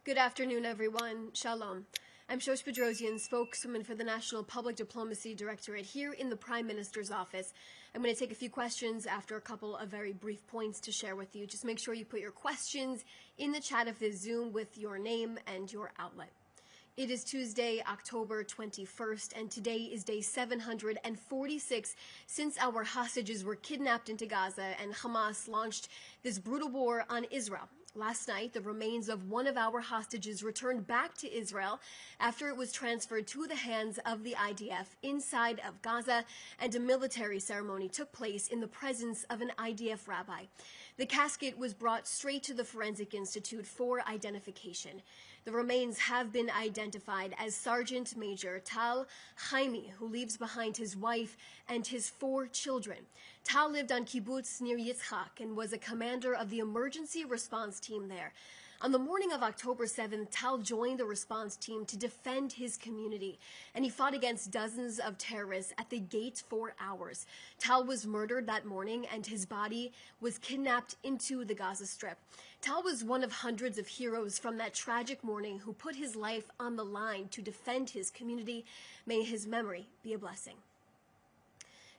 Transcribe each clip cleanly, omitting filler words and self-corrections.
Good afternoon, everyone. Shalom. I'm Shosh Bedrosian, spokeswoman for the National Public Diplomacy Directorate here in the Prime Minister's office. I'm going to take a few questions after a couple of very brief points to share with you. Just make sure you put your questions in the chat of this Zoom with your name and your outlet. It is Tuesday, October 21st, and today is day 746 since our hostages were kidnapped into Gaza and Hamas launched this brutal war on Israel. Last night, the remains of one of our hostages returned back to Israel after it was transferred to the hands of the IDF inside of Gaza, and a military ceremony took place in the presence of an IDF rabbi. The casket was brought straight to the Forensic Institute for identification. The remains have been identified as Sergeant Major Tal Chaimi, who leaves behind his wife and his 4 children. Tal lived on kibbutz near Yitzhak and was a commander of the emergency response team there. On the morning of October 7th, Tal joined the response team to defend his community, and he fought against dozens of terrorists at the gate for hours. Tal was murdered that morning, and his body was kidnapped into the Gaza Strip. Tal was one of hundreds of heroes from that tragic morning who put his life on the line to defend his community. May his memory be a blessing.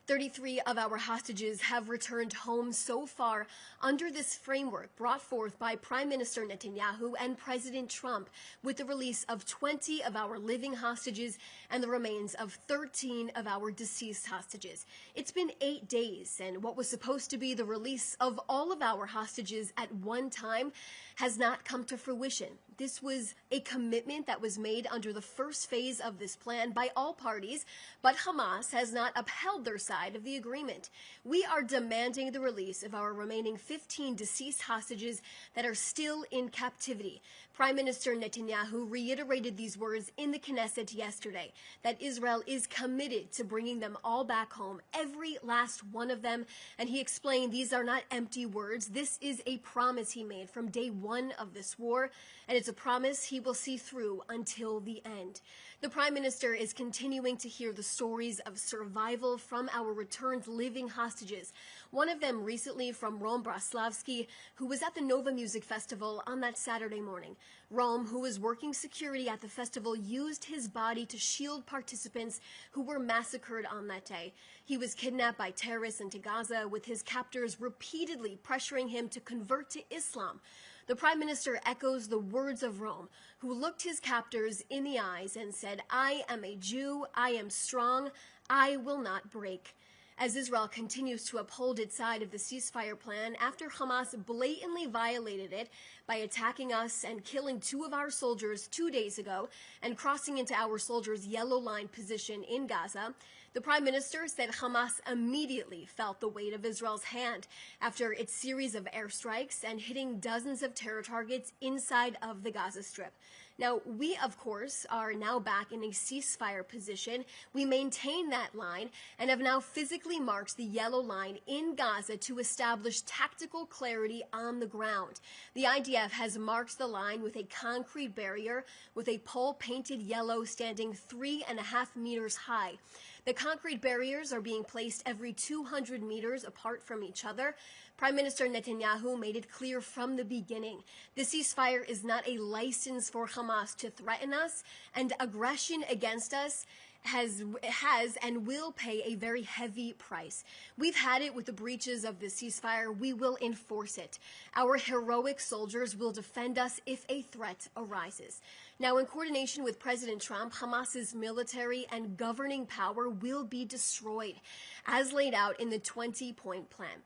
33 of our hostages have returned home so far under this framework brought forth by Prime Minister Netanyahu and President Trump, with the release of 20 of our living hostages and the remains of 13 of our deceased hostages. It's been 8 days, and what was supposed to be the release of all of our hostages at one time has not come to fruition. This was a commitment that was made under the first phase of this plan by all parties, but Hamas has not upheld their side of the agreement. We are demanding the release of our remaining 15 deceased hostages that are still in captivity. Prime Minister Netanyahu reiterated these words in the Knesset yesterday, that Israel is committed to bringing them all back home, every last one of them, and he explained these are not empty words. This is a promise he made from day one of this war, and it's a promise he will see through until the end. The Prime Minister is continuing to hear the stories of survival from our returned living hostages. One of them recently from Rom Braslavsky, who was at the Nova Music Festival on that Saturday morning. Rom, who was working security at the festival, used his body to shield participants who were massacred on that day. He was kidnapped by terrorists into Gaza, with his captors repeatedly pressuring him to convert to Islam. The Prime Minister echoes the words of Rome, who looked his captors in the eyes and said, "I am a Jew, I am strong, I will not break." As Israel continues to uphold its side of the ceasefire plan after Hamas blatantly violated it by attacking us and killing 2 of our soldiers 2 days ago and crossing into our soldiers' yellow line position in Gaza, the Prime Minister said Hamas immediately felt the weight of Israel's hand after its series of airstrikes and hitting dozens of terror targets inside of the Gaza Strip. Now, we, of course, are now back in a ceasefire position. We maintain that line and have now physically marked the yellow line in Gaza to establish tactical clarity on the ground. The IDF has marked the line with a concrete barrier with a pole painted yellow standing 3.5 meters high. The concrete barriers are being placed every 200 meters apart from each other. Prime Minister Netanyahu made it clear from the beginning, the ceasefire is not a license for Hamas to threaten us, and aggression against us has and will pay a very heavy price. We've had it with the breaches of the ceasefire. We will enforce it. Our heroic soldiers will defend us if a threat arises. Now, in coordination with President Trump, Hamas's military and governing power will be destroyed, as laid out in the 20-point plan.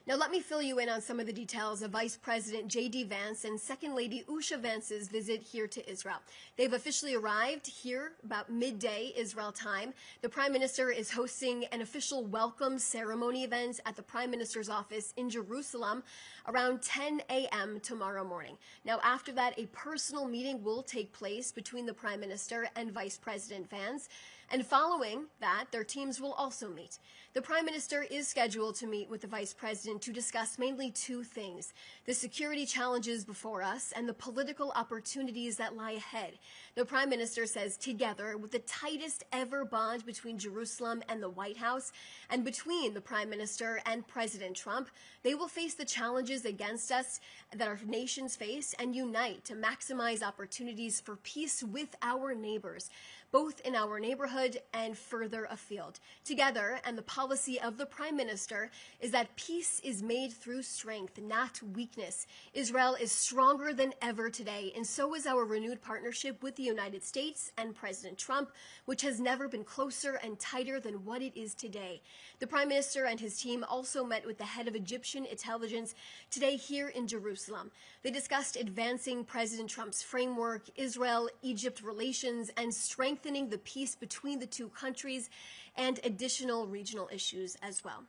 Now, let me fill you in on some of the details of Vice President J.D. Vance and Second Lady Usha Vance's visit here to Israel. They've officially arrived here about midday Israel time. The Prime Minister is hosting an official welcome ceremony event at the Prime Minister's office in Jerusalem around 10 a.m. tomorrow morning. Now, after that, a personal meeting will take place between the Prime Minister and Vice President Vance. And following that, their teams will also meet. The Prime Minister is scheduled to meet with the Vice President to discuss mainly two things: the security challenges before us and the political opportunities that lie ahead. The Prime Minister says together, with the tightest ever bond between Jerusalem and the White House and between the Prime Minister and President Trump, they will face the challenges against us that our nations face and unite to maximize opportunities for peace with our neighbors, both in our neighborhood and further afield. Together, and the policy of the Prime Minister is that peace is made through strength, not weakness. Israel is stronger than ever today, and so is our renewed partnership with the United States and President Trump, which has never been closer and tighter than what it is today. The Prime Minister and his team also met with the head of Egyptian intelligence today here in Jerusalem. They discussed advancing President Trump's framework, Israel-Egypt relations, and strengthening the peace between the two countries, and additional regional issues as well.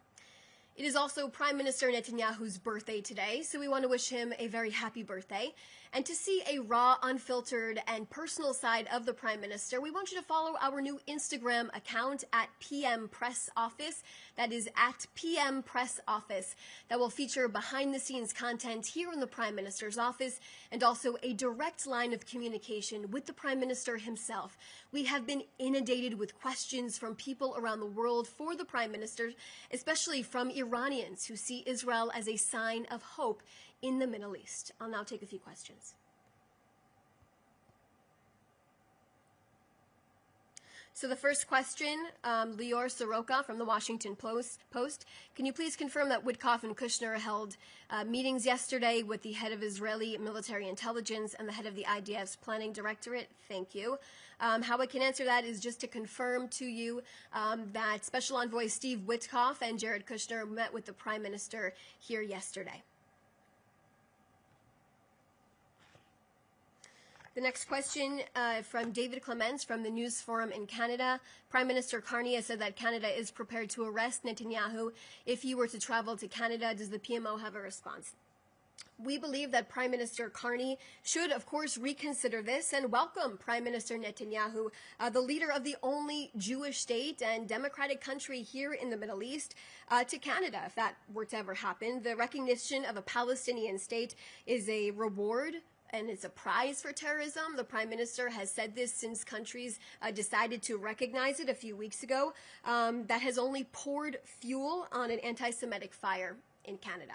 It is also Prime Minister Netanyahu's birthday today, so we want to wish him a very happy birthday. And to see a raw, unfiltered, and personal side of the Prime Minister, we want you to follow our new Instagram account at PM Press Office. That is at PM Press Office. That will feature behind-the-scenes content here in the Prime Minister's office and also a direct line of communication with the Prime Minister himself. We have been inundated with questions from people around the world for the Prime Minister, especially from Iranians who see Israel as a sign of hope in the Middle East. I'll now take a few questions. So the first question, Lior Soroka from the Washington Post. Can you please confirm that Witkoff and Kushner held meetings yesterday with the head of Israeli military intelligence and the head of the IDF's planning directorate? Thank you. How I can answer that is just to confirm to you that Special Envoy Steve Witkoff and Jared Kushner met with the Prime Minister here yesterday. The next question from David Clements from the News Forum in Canada. Prime Minister Carney has said that Canada is prepared to arrest Netanyahu if he were to travel to Canada. Does the PMO have a response? We believe that Prime Minister Carney should, of course, reconsider this and welcome Prime Minister Netanyahu, the leader of the only Jewish state and democratic country here in the Middle East, to Canada, if that were to ever happen. The recognition of a Palestinian state is a reward and it's a prize for terrorism. The Prime Minister has said this since countries decided to recognize it a few weeks ago. That has only poured fuel on an anti-Semitic fire in Canada.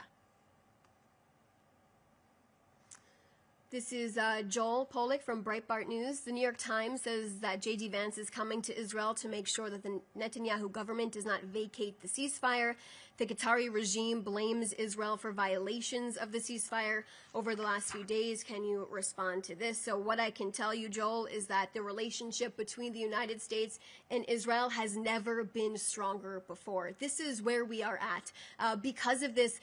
This is Joel Polik from Breitbart News. The New York Times says that J.D. Vance is coming to Israel to make sure that the Netanyahu government does not vacate the ceasefire. The Qatari regime blames Israel for violations of the ceasefire over the last few days. Can you respond to this? So what I can tell you, Joel, is that the relationship between the United States and Israel has never been stronger before. This is where we are at. Because of this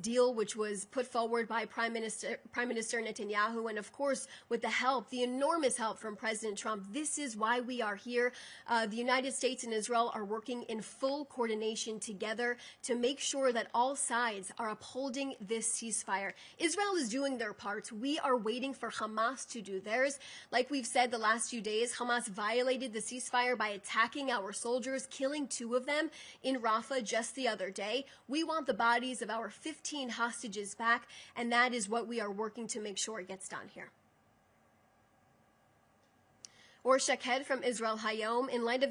deal, which was put forward by Prime Minister Netanyahu, and of course with the help, the enormous help from President Trump, this is why we are here. The United States and Israel are working in full coordination together to make sure that all sides are upholding this ceasefire. Israel is doing their part. We are waiting for Hamas to do theirs. Like we've said the last few days, Hamas violated the ceasefire by attacking our soldiers, killing 2 of them in Rafah just the other day. We want the bodies of our 15 hostages back, and that is what we are working to make sure it gets done here. Or Shaked from Israel Hayom, in light of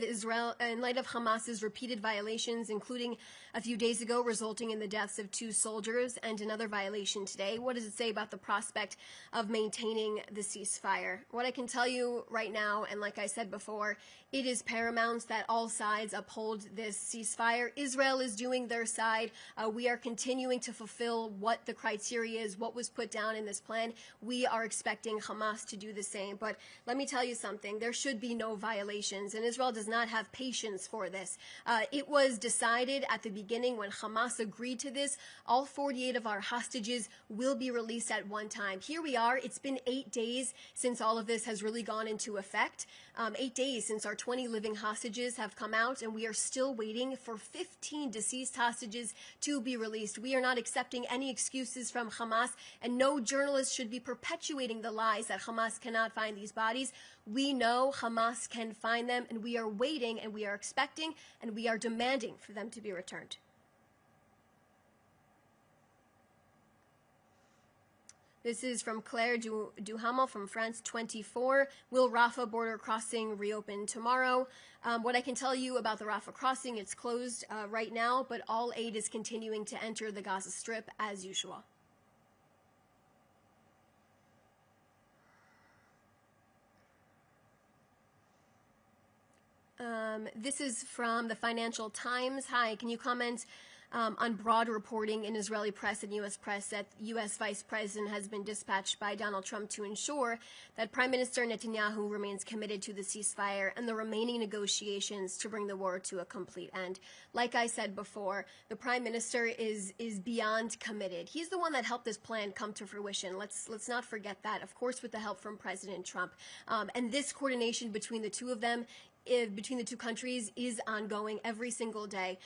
Hamas's repeated violations, including a few days ago resulting in the deaths of 2 soldiers and another violation today, what does it say about the prospect of maintaining the ceasefire? What I can tell you right now, and like I said before, it is paramount that all sides uphold this ceasefire. Israel is doing their side. We are continuing to fulfill what the criteria is, what was put down in this plan. We are expecting Hamas to do the same. But let me tell you something. There should be no violations, and Israel does not have patience for this. It was decided at the beginning when Hamas agreed to this, all 48 of our hostages will be released at one time. Here we are. It's been 8 days since all of this has really gone into effect. 8 days since our 20 living hostages have come out, and we are still waiting for 15 deceased hostages to be released. We are not accepting any excuses from Hamas, and no journalist should be perpetuating the lies that Hamas cannot find these bodies. We know know Hamas can find them, and we are waiting, and we are expecting, and we are demanding for them to be returned. This is from Claire Duhamel from France 24. Will Rafah border crossing reopen tomorrow? What I can tell you about the Rafah crossing, it's closed right now, but all aid is continuing to enter the Gaza Strip as usual. This is from the Financial Times. Hi, can you comment on broad reporting in Israeli press and U.S. press that U.S. Vice President has been dispatched by Donald Trump to ensure that Prime Minister Netanyahu remains committed to the ceasefire and the remaining negotiations to bring the war to a complete end. Like I said before, the Prime Minister is beyond committed. He's the one that helped this plan come to fruition. Let's not forget that, of course, with the help from President Trump. And this coordination between the two of them, between the two countries, is ongoing every single day.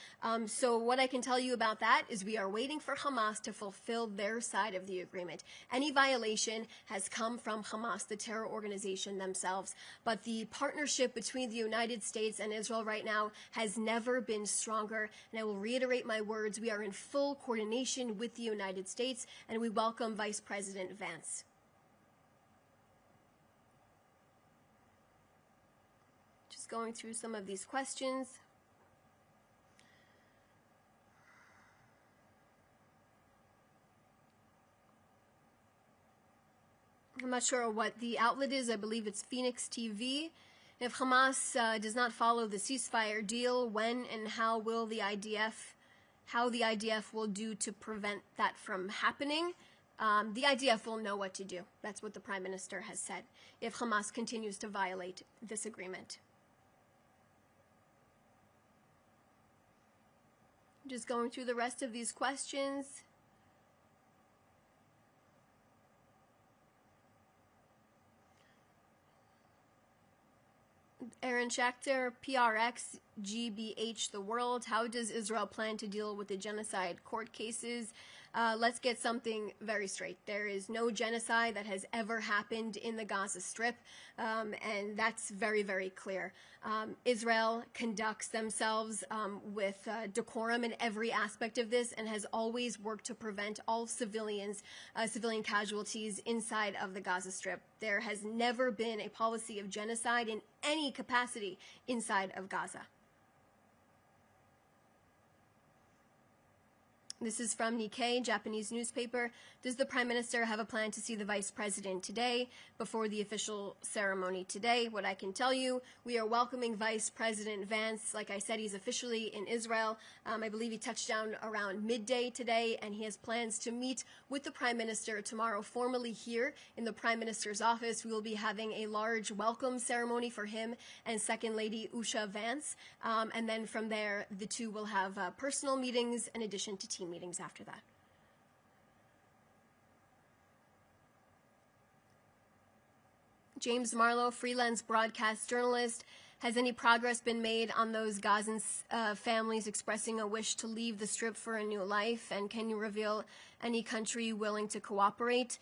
So what I can tell you about that is we are waiting for Hamas to fulfill their side of the agreement. Any violation has come from Hamas, the terror organization themselves. But the partnership between the United States and Israel right now has never been stronger. And I will reiterate my words. We are in full coordination with the United States, and we welcome Vice President Vance. Going through some of these questions. I'm not sure what the outlet is. I believe it's Phoenix TV. If Hamas does not follow the ceasefire deal, when and how will the IDF will do to prevent that from happening? The IDF will know what to do. That's what the Prime Minister has said if Hamas continues to violate this agreement. Just going through the rest of these questions. Aaron Schachter, PRX, GBH The World. How does Israel plan to deal with the genocide court cases? Let's get something very straight. There is no genocide that has ever happened in the Gaza Strip, and that's very, very clear. Israel conducts themselves with decorum in every aspect of this and has always worked to prevent all civilian casualties inside of the Gaza Strip. There has never been a policy of genocide in any capacity inside of Gaza. This is from Nikkei, Japanese newspaper. Does the Prime Minister have a plan to see the Vice President today before the official ceremony today? What I can tell you, we are welcoming Vice President Vance. Like I said, he's officially in Israel. I believe he touched down around midday today, and he has plans to meet with the Prime Minister tomorrow formally here in the Prime Minister's office. We will be having a large welcome ceremony for him and Second Lady Usha Vance. And then from there, the two will have personal meetings in addition to team meetings after that. James Marlowe, freelance broadcast journalist. Has any progress been made on those Gazan families expressing a wish to leave the Strip for a new life? And can you reveal any country willing to cooperate?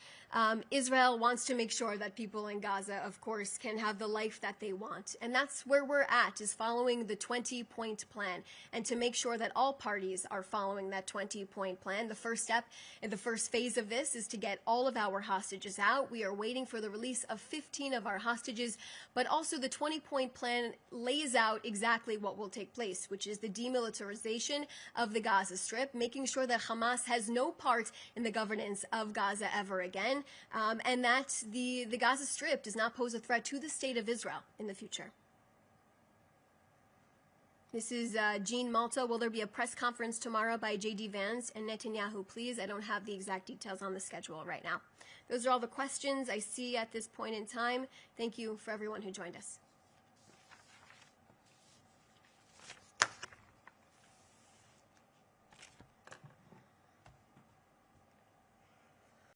Israel wants to make sure that people in Gaza, of course, can have the life that they want. And that's where we're at, is following the 20-point plan. And to make sure that all parties are following that 20-point plan, the first step and the first phase of this is to get all of our hostages out. We are waiting for the release of 15 of our hostages, but also the 20-point plan lays out exactly what will take place, which is the demilitarization of the Gaza Strip, making sure that Hamas has no part in the governance of Gaza ever again, and that the Gaza Strip does not pose a threat to the state of Israel in the future. This is Jean Malta. Will there be a press conference tomorrow by J.D. Vance and Netanyahu, please? I don't have the exact details on the schedule right now. Those are all the questions I see at this point in time. Thank you for everyone who joined us.